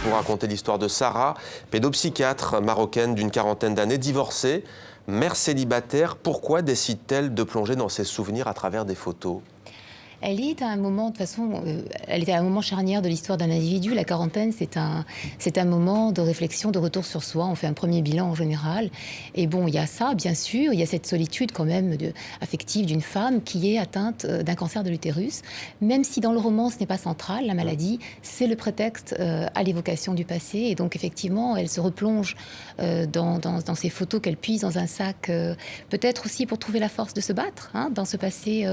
pour raconter l'histoire de Sarah, pédopsychiatre marocaine d'une quarantaine d'années, divorcée, mère célibataire. Pourquoi décide-t-elle de plonger dans ses souvenirs à travers des photos ? Elle est à un moment, de toute façon, elle est à un moment charnière de l'histoire d'un individu. La quarantaine, c'est un moment de réflexion, de retour sur soi. On fait un premier bilan en général. Et bon, il y a ça, bien sûr. Il y a cette solitude quand même affective d'une femme qui est atteinte d'un cancer de l'utérus. Même si dans le roman, ce n'est pas central, la maladie, c'est le prétexte à l'évocation du passé. Et donc, effectivement, elle se replonge dans ces photos qu'elle puise dans un sac, peut-être aussi pour trouver la force de se battre, hein, dans ce passé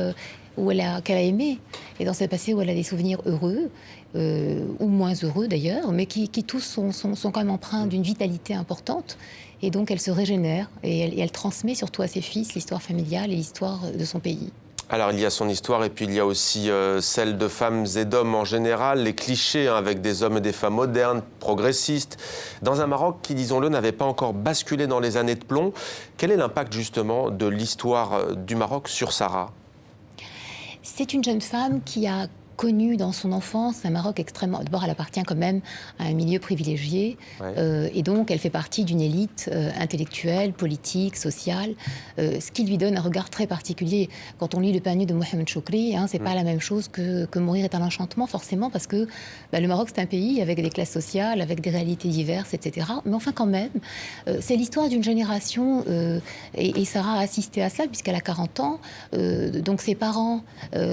qu'elle a aimé, et dans ce passé où elle a des souvenirs heureux, ou moins heureux d'ailleurs, mais qui tous sont quand même empreints d'une vitalité importante. Et donc elle se régénère, et elle transmet surtout à ses fils l'histoire familiale et l'histoire de son pays. Alors il y a son histoire, et puis il y a aussi celle de femmes et d'hommes en général, les clichés avec des hommes et des femmes modernes, progressistes, dans un Maroc qui, disons-le, n'avait pas encore basculé dans les années de plomb. Quel est l'impact justement de l'histoire du Maroc sur Sarah ? C'est une jeune femme qui a connu dans son enfance un Maroc extrêmement... D'abord, elle appartient quand même à un milieu privilégié, ouais. Et donc elle fait partie d'une élite intellectuelle, politique, sociale, ce qui lui donne un regard très particulier. Quand on lit Le pain nu de Mohamed Choukri, hein, c'est pas la même chose que Mourir est un enchantement, forcément, parce que le Maroc, c'est un pays avec des classes sociales, avec des réalités diverses, etc. Mais enfin, quand même, c'est l'histoire d'une génération, et Sarah a assisté à ça, puisqu'elle a 40 ans. Donc ses parents,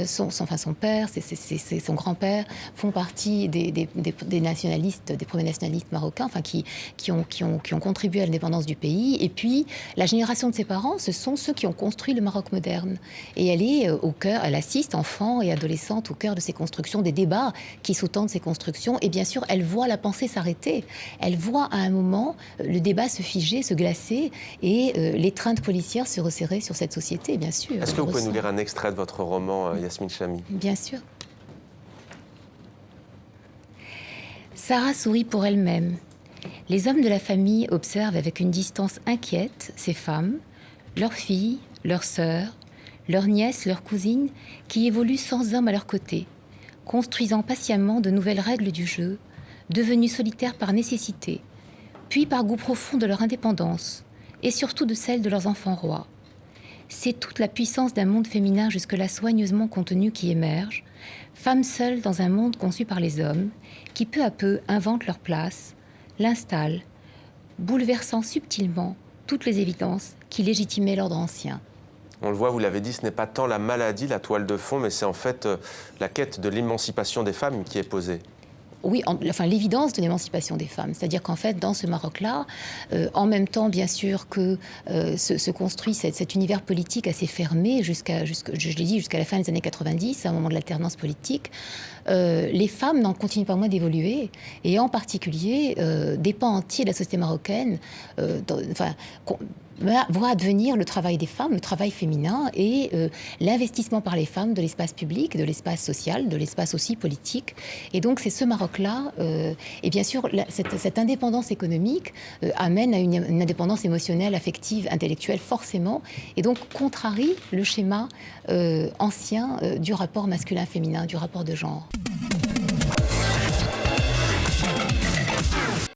son père, son grand-père font partie des nationalistes, des premiers nationalistes marocains, enfin qui ont contribué à l'indépendance du pays. Et puis la génération de ses parents, ce sont ceux qui ont construit le Maroc moderne. Et elle est au cœur, elle assiste, enfant et adolescente, au cœur de ces constructions, des débats qui sous-tendent ces constructions. Et bien sûr, elle voit la pensée s'arrêter. Elle voit à un moment le débat se figer, se glacer, et l'étreinte policière se resserrer sur cette société, bien sûr. Est-ce que vous pouvez nous lire un extrait de votre roman, Yasmine Chamy ? Bien sûr. Sarah sourit pour elle-même. Les hommes de la famille observent avec une distance inquiète ces femmes, leurs filles, leurs sœurs, leurs nièces, leurs cousines, qui évoluent sans homme à leur côté, construisant patiemment de nouvelles règles du jeu, devenues solitaires par nécessité, puis par goût profond de leur indépendance, et surtout de celle de leurs enfants rois. C'est toute la puissance d'un monde féminin jusque-là soigneusement contenu qui émerge, femmes seules dans un monde conçu par les hommes, qui peu à peu inventent leur place, l'installent, bouleversant subtilement toutes les évidences qui légitimaient l'ordre ancien. On le voit, vous l'avez dit, ce n'est pas tant la maladie, la toile de fond, mais c'est en fait la quête de l'émancipation des femmes qui est posée. Oui, l'évidence de l'émancipation des femmes. C'est-à-dire qu'en fait, dans ce Maroc-là, en même temps, bien sûr, que se construit cet univers politique assez fermé, je l'ai dit, jusqu'à la fin des années 90, à un moment de l'alternance politique, les femmes n'en continuent pas moins d'évoluer. Et en particulier, des pans entiers de la société marocaine voit advenir le travail des femmes, le travail féminin, et l'investissement par les femmes de l'espace public, de l'espace social, de l'espace aussi politique. Et donc c'est ce Maroc-là, et bien sûr cette indépendance économique amène à une indépendance émotionnelle, affective, intellectuelle forcément, et donc contrarie le schéma ancien du rapport masculin-féminin, du rapport de genre.